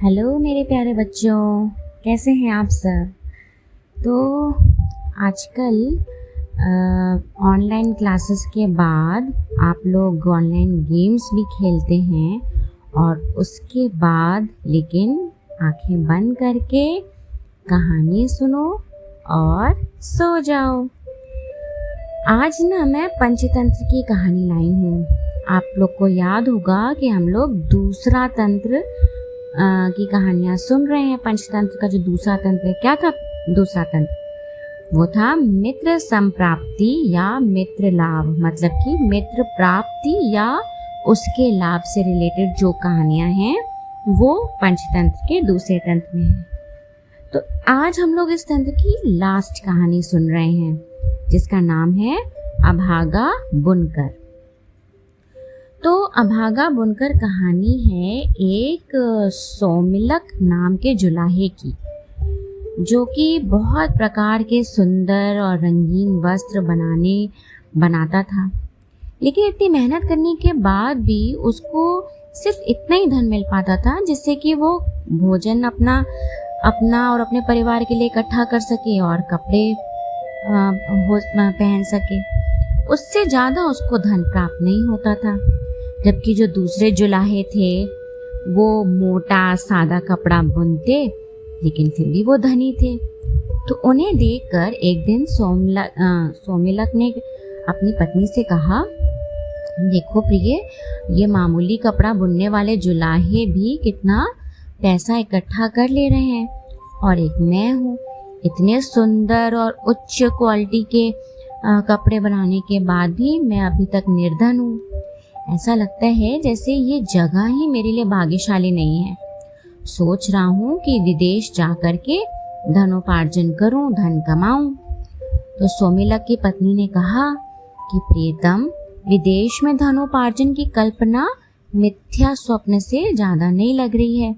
Hello मेरे प्यारे बच्चों, कैसे हैं आप सब। तो आजकल ऑनलाइन क्लासेस के बाद आप लोग ऑनलाइन गेम्स भी खेलते हैं और उसके बाद लेकिन आंखें बंद करके कहानी सुनो और सो जाओ। आज ना मैं पंचतंत्र की कहानी लाई हूँ। आप लोग को याद होगा कि हम लोग दूसरा तंत्र की कहानियाँ सुन रहे हैं। पंचतंत्र का जो दूसरा तंत्र है, क्या था दूसरा तंत्र? वो था मित्र संप्राप्ति या मित्र लाभ, मतलब कि मित्र प्राप्ति या उसके लाभ से रिलेटेड जो कहानियाँ हैं वो पंचतंत्र के दूसरे तंत्र में है। तो आज हम लोग इस तंत्र की लास्ट कहानी सुन रहे हैं जिसका नाम है अभागा बुनकर। तो अभागा बुनकर कहानी है एक सोमिलक नाम के जुलाहे की, जो कि बहुत प्रकार के सुंदर और रंगीन वस्त्र बनाता था। लेकिन इतनी मेहनत करने के बाद भी उसको सिर्फ इतना ही धन मिल पाता था जिससे कि वो भोजन अपना और अपने परिवार के लिए इकट्ठा कर सके और कपड़े पहन सके। उससे ज़्यादा उसको धन प्राप्त नहीं होता था। जबकि जो दूसरे जुलाहे थे वो मोटा सादा कपड़ा बुनते, लेकिन फिर भी वो धनी थे। तो उन्हें देखकर एक दिन सोमिलक ने अपनी पत्नी से कहा, देखो प्रिय, ये मामूली कपड़ा बुनने वाले जुलाहे भी कितना पैसा इकट्ठा कर ले रहे हैं, और एक मैं हूँ, इतने सुंदर और उच्च क्वालिटी के कपड़े बनाने के बाद भी मैं अभी तक निर्धन हूँ। ऐसा लगता है जैसे ये जगह ही मेरे लिए भाग्यशाली नहीं है। सोच रहा हूँ कि विदेश जा कर के धनोपार्जन करूँ, धन कमाऊँ। तो सोमिलक की पत्नी ने कहा कि प्रियतम, विदेश में धनोपार्जन की कल्पना मिथ्या स्वप्न से ज़्यादा नहीं लग रही है।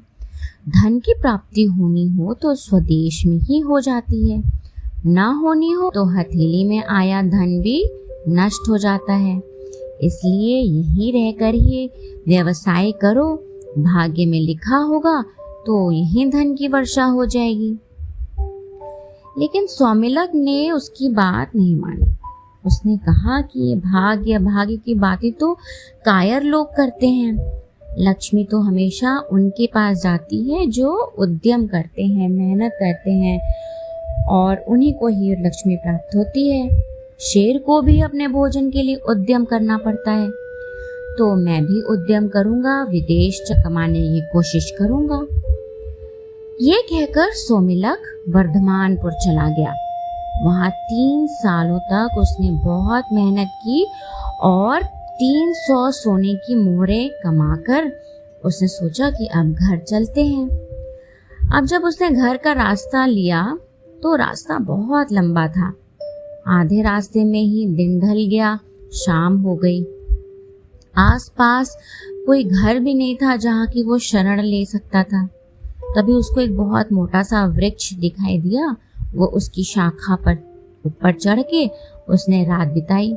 धन की प्राप्ति होनी हो तो स्वदेश में ही हो जाती है, ना होनी हो तो हथेली में आया धन भी नष्ट हो जाता है। इसलिए यहीं रहकर ही व्यवसाय करो, भाग्य में लिखा होगा तो यहीं धन की वर्षा हो जाएगी। लेकिन सोमिलक ने उसकी बात नहीं मानी। उसने कहा कि ये भाग्य की बातें तो कायर लोग करते हैं। लक्ष्मी तो हमेशा उनके पास जाती है जो उद्यम करते हैं, मेहनत करते हैं, और उन्हीं को ही लक्ष्मी प्राप्त होती है। शेर को भी अपने भोजन के लिए उद्यम करना पड़ता है। तो मैं भी उद्यम करूंगा, विदेश कमाने की कोशिश करूंगा। ये कहकर सोमिलक वर्धमानपुर चला गया। वहाँ 3 सालों तक उसने बहुत मेहनत की और 300 सोने की मोहरें कमाकर उसने सोचा कि अब घर चलते हैं। अब जब उसने घर का रास्ता लिया तो रास्ता बहुत लंबा था। आधे रास्ते में ही दिन ढल गया, शाम हो गई। आसपास कोई घर भी नहीं था जहाँ की वो शरण ले सकता था। तभी उसको एक बहुत मोटा सा वृक्ष दिखाई दिया। वो उसकी शाखा पर ऊपर चढ़ के उसने रात बिताई।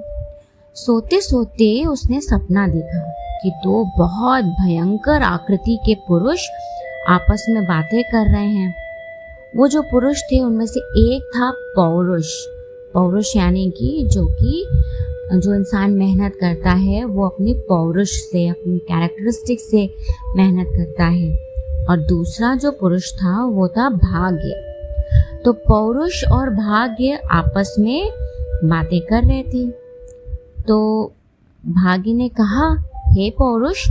सोते सोते उसने सपना देखा कि 2 बहुत भयंकर आकृति के पुरुष आपस में बातें कर रहे हैं। वो जो पुरुष थे उनमें से एक था पौरुष यानी कि जो इंसान मेहनत करता है वो अपनी पौरुष से, अपनी कैरेक्टरिस्टिक से मेहनत करता है। और दूसरा जो पुरुष था वो था भाग्य। तो पौरुष और भाग्य आपस में बातें कर रहे थे। तो भाग्य ने कहा, हे पौरुष,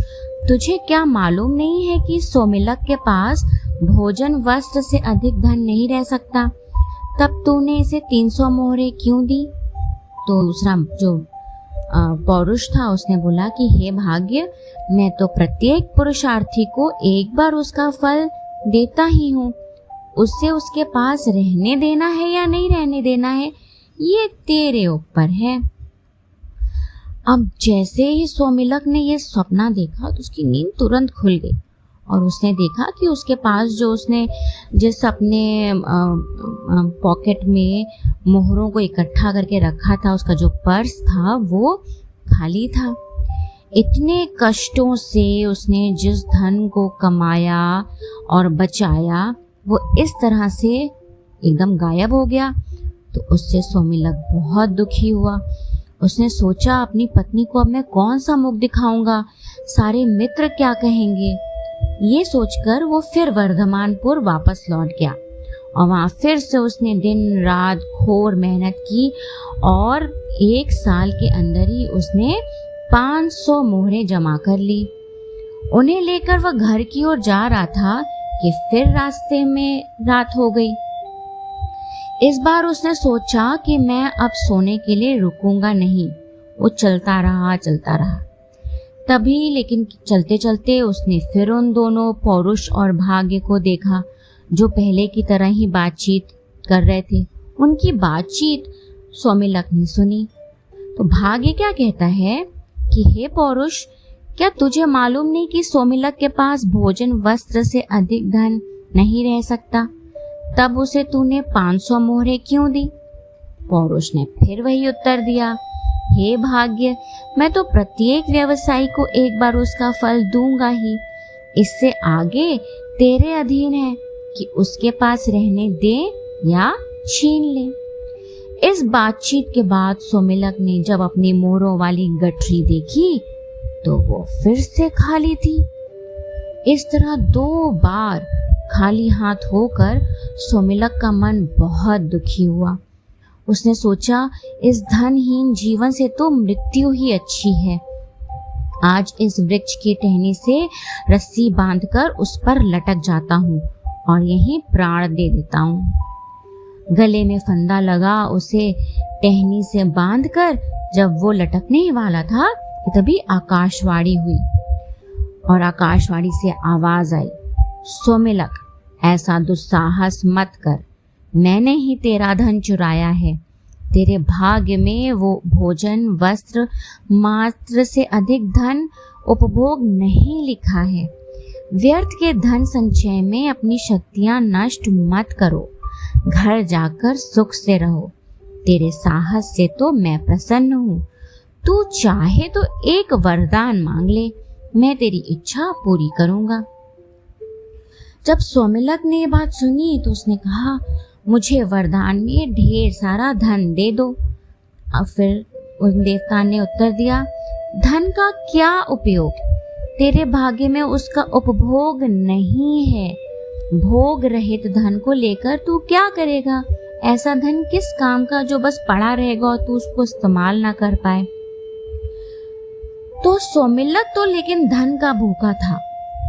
तुझे क्या मालूम नहीं है कि सोमिलक के पास भोजन वस्त्र से अधिक धन नहीं रह सकता? तब तूने इसे 300 मोहरें क्यों दी? तो दूसरा जो पौरुष था उसने बोला कि हे भाग्य, मैं तो प्रत्येक पुरुषार्थी को एक बार उसका फल देता ही हूँ। उससे उसके पास रहने देना है या नहीं रहने देना है ये तेरे ऊपर है। अब जैसे ही सोमिलक ने ये सपना देखा तो उसकी नींद तुरंत खुल गई और उसने देखा कि उसके पास जो उसने जिस अपने पॉकेट में मोहरों को इकट्ठा करके रखा था, उसका जो पर्स था वो खाली था। इतने कष्टों से उसने जिस धन को कमाया और बचाया वो इस तरह से एकदम गायब हो गया। तो उससे सोमिलक बहुत दुखी हुआ। उसने सोचा अपनी पत्नी को अब मैं कौन सा मुख दिखाऊंगा, सारे मित्र क्या कहेंगे। ये सोचकर वो फिर वर्धमानपुर वापस लौट गया और वहाँ फिर से उसने दिन रात घोर मेहनत की और 1 साल के अंदर ही उसने 500 मोहरें जमा कर ली। उन्हें लेकर वह घर की ओर जा रहा था कि फिर रास्ते में रात हो गई। इस बार उसने सोचा कि मैं अब सोने के लिए रुकूंगा नहीं। वो चलता रहा। तभी लेकिन चलते चलते उसने फिर उन दोनों पौरुष और भाग्य को देखा जो पहले की तरह ही बातचीत कर रहे थे। उनकी बातचीत सोमिलक ने सुनी। तो भाग्य क्या कहता है कि हे पौरुष, क्या तुझे मालूम नहीं कि सोमिलक के पास भोजन वस्त्र से अधिक धन नहीं रह सकता, तब उसे तूने 500 मोहरें क्यों दी? पौरुष ने फिर वही उत्तर दिया, हे भाग्य, मैं तो प्रत्येक व्यवसायी को एक बार उसका फल दूंगा ही। इससे आगे तेरे अधीन है कि उसके पास रहने दे या छीन ले। इस बातचीत के बाद सोमिलक ने जब अपनी मोहरों वाली गठरी देखी तो वो फिर से खाली थी। इस तरह 2 बार खाली हाथ होकर सोमिलक का मन बहुत दुखी हुआ। उसने सोचा, इस धनहीन जीवन से तो मृत्यु ही अच्छी है। आज इस वृक्ष की टहनी से रस्सी बांधकर उस पर लटक जाता हूँ और यहीं प्राण दे देता हूँ। गले में फंदा लगा उसे टहनी से बांधकर जब वो लटकने ही वाला था तभी आकाशवाणी हुई और आकाशवाणी से आवाज आई, सोमिलक, ऐसा दुस्साहस मत कर। मैंने ही तेरा धन चुराया है। तेरे भाग्य में वो भोजन वस्त्र मात्र से अधिक धन उपभोग नहीं लिखा है। व्यर्थ के धन संचय में अपनी शक्तियां नष्ट मत करो। घर जाकर सुख से रहो। तेरे साहस से तो मैं प्रसन्न हूँ। तू चाहे तो एक वरदान मांग ले, मैं तेरी इच्छा पूरी करूँगा। जब सोमिलक ने ये बात सुनी तो उसने कहा, मुझे वरदान में ढेर सारा धन दे दो। अब फिर उस देवता ने उत्तर दिया, धन का क्या उपयोग? तेरे भाग्य में उसका उपभोग नहीं है। भोग रहित धन को लेकर तू क्या करेगा? ऐसा धन किस काम का जो बस पड़ा रहेगा और तू उसको इस्तेमाल ना कर पाए। तो सोमिलक तो लेकिन धन का भूखा था।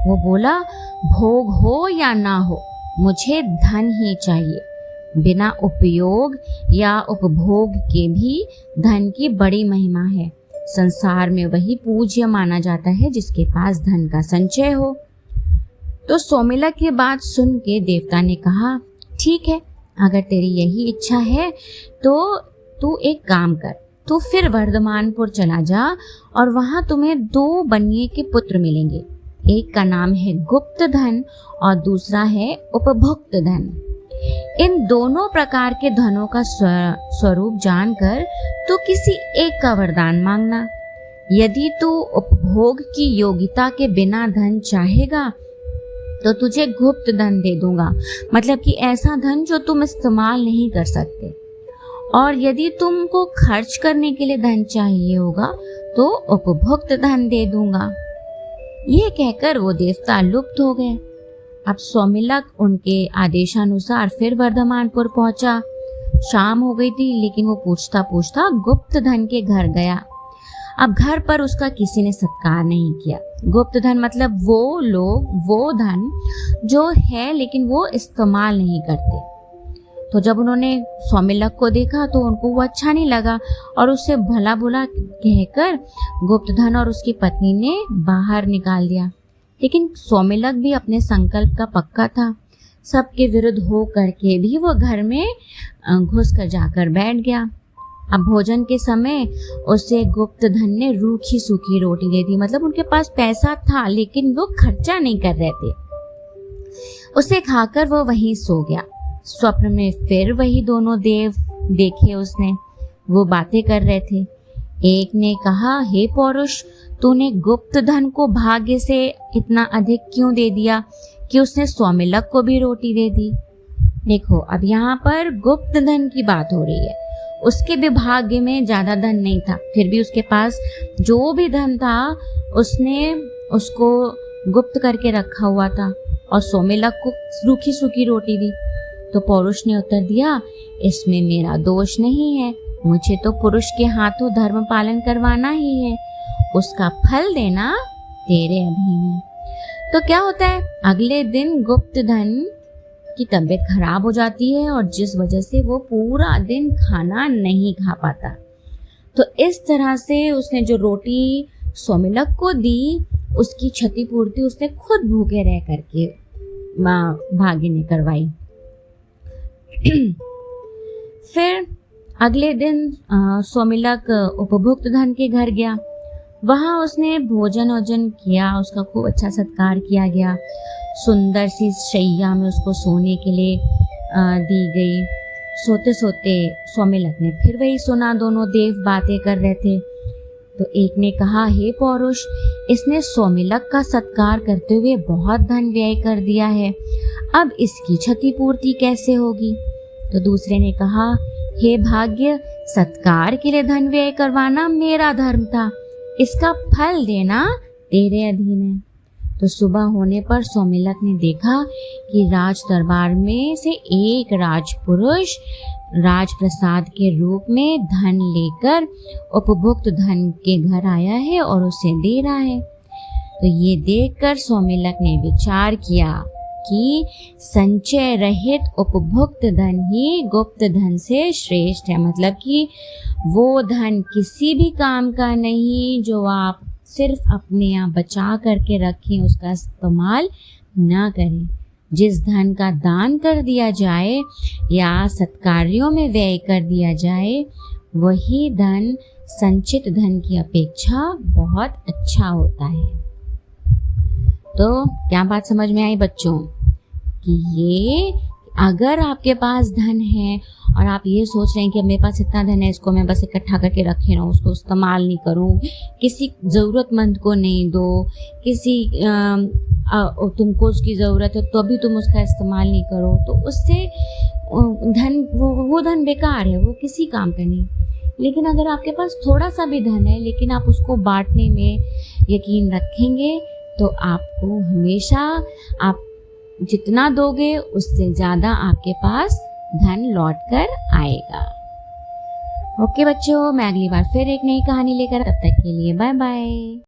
वो बोला, भोग हो या ना हो, मुझे धन ही चाहिए। बिना उपयोग या उपभोग के भी धन की बड़ी महिमा है। संसार में वही पूज्य माना जाता है जिसके पास धन का संचय हो। तो सोमिलक की बात सुन के देवता ने कहा, ठीक है, अगर तेरी यही इच्छा है तो तू एक काम कर, तू फिर वर्धमानपुर चला जा और वहां तुम्हें 2 बनिए के पुत्र मिलेंगे। एक का नाम है गुप्त धन और दूसरा है उपभुक्त धन। इन दोनों प्रकार के धनों का स्वरूप जानकर तू किसी एक का वरदान मांगना। यदि तू उपभोग की योग्यता के बिना धन चाहेगा तो तुझे गुप्त धन दे दूंगा, मतलब कि ऐसा धन जो तुम इस्तेमाल नहीं कर सकते। और यदि तुमको खर्च करने के लिए धन चाहिए होगा तो उपभुक्त धन दे दूंगा। ये कहकर वो देवता लुप्त हो गए। अब सोमिलक उनके आदेशानुसार फिर वर्धमानपुर पहुंचा। शाम हो गई थी लेकिन वो पूछता पूछता गुप्त धन के घर गया। अब घर पर उसका किसी ने सत्कार नहीं किया। गुप्त धन मतलब वो लोग वो धन जो है लेकिन वो इस्तेमाल नहीं करते। तो जब उन्होंने सोमिलक को देखा तो उनको वो अच्छा नहीं लगा और उससे भला बुरा कहकर गुप्त धन और उसकी पत्नी ने बाहर निकाल दिया। लेकिन सोमिलक भी अपने संकल्प का पक्का था। सबके विरुद्ध हो करके भी वो घर में घुस कर जाकर बैठ गया। अब भोजन के समय उसे गुप्त धन ने रूखी सूखी रोटी दे दी, मतलब उनके पास पैसा था लेकिन वो खर्चा नहीं कर रहे थे। उसे खाकर वो वहीं सो गया। स्वप्न में फिर वही दोनों देव देखे उसने। वो बातें कर रहे थे। एक ने कहा, हे पौरुष, तूने गुप्त धन को भाग्य से इतना अधिक क्यों दे दिया कि उसने सौमिलक को भी रोटी दे दी। देखो, अब यहाँ पर गुप्त धन की बात हो रही है। उसके भी भाग्य में ज्यादा धन नहीं था, फिर भी उसके पास जो भी धन था उसने उसको गुप्त करके रखा हुआ था और सौमिलक को सूखी सूखी रोटी दी। तो पौरुष ने उत्तर दिया, इसमें मेरा दोष नहीं है, मुझे तो पुरुष के हाथों धर्म पालन करवाना ही है, उसका फल देना तेरे अधीन है। तो क्या होता है, अगले दिन गुप्त धन की तबीयत खराब हो जाती है और जिस वजह से वो पूरा दिन खाना नहीं खा पाता। तो इस तरह से उसने जो रोटी सौमिलक को दी उसकी क्षतिपूर्ति उसने खुद भूखे रह करके भाग्य ने करवाई। फिर अगले दिन सौमिलक उपभुक्त धन के घर गया। वहाँ उसने भोजन वोजन किया, उसका खूब अच्छा सत्कार किया गया। सुंदर सी शैया में उसको सोने के लिए दी गई। सोते सोते सौमिलक ने फिर वही सुना, दोनों देव बातें कर रहे थे। तो एक ने कहा, हे पौरुष, इसने सौमिलक का सत्कार करते हुए बहुत धन व्यय कर दिया है, अब इसकी क्षतिपूर्ति कैसे होगी। तो दूसरे ने कहा, हे भाग्य, सत्कार के लिए धन व्यय करवाना मेरा धर्म था, इसका फल देना तेरे अधीन है। तो सुबह होने पर सौमिलक ने देखा कि राज दरबार में से एक राजपुरुष राजप्रसाद के रूप में धन लेकर उपभुक्त धन के घर आया है और उसे दे रहा है। तो ये देखकर सौमिलक ने विचार किया कि संचय रहित उपभुक्त धन ही गुप्त धन से श्रेष्ठ है। मतलब कि वो धन किसी भी काम का नहीं जो आप सिर्फ अपने यहाँ बचा करके रखें, उसका इस्तेमाल ना करें। जिस धन का दान कर दिया जाए या सत्कार्यों में व्यय कर दिया जाए, वही धन संचित धन की अपेक्षा बहुत अच्छा होता है। तो क्या बात समझ में आई बच्चों कि ये अगर आपके पास धन है और आप ये सोच रहे हैं कि मेरे पास इतना धन है, इसको मैं बस इकट्ठा करके रखे रहूं, उसको इस्तेमाल नहीं करूं, किसी ज़रूरतमंद को नहीं दो, किसी तुमको उसकी ज़रूरत है तो अभी तुम उसका इस्तेमाल नहीं करो, तो उससे धन वो धन बेकार है, वो किसी काम का नहीं। लेकिन अगर आपके पास थोड़ा सा भी धन है लेकिन आप उसको बांटने में यकीन रखेंगे तो आपको हमेशा आप जितना दोगे उससे ज़्यादा आपके पास धन लौट कर आएगा। ओके बच्चों, मैं अगली बार फिर एक नई कहानी लेकर, तब तक के लिए बाय बाय।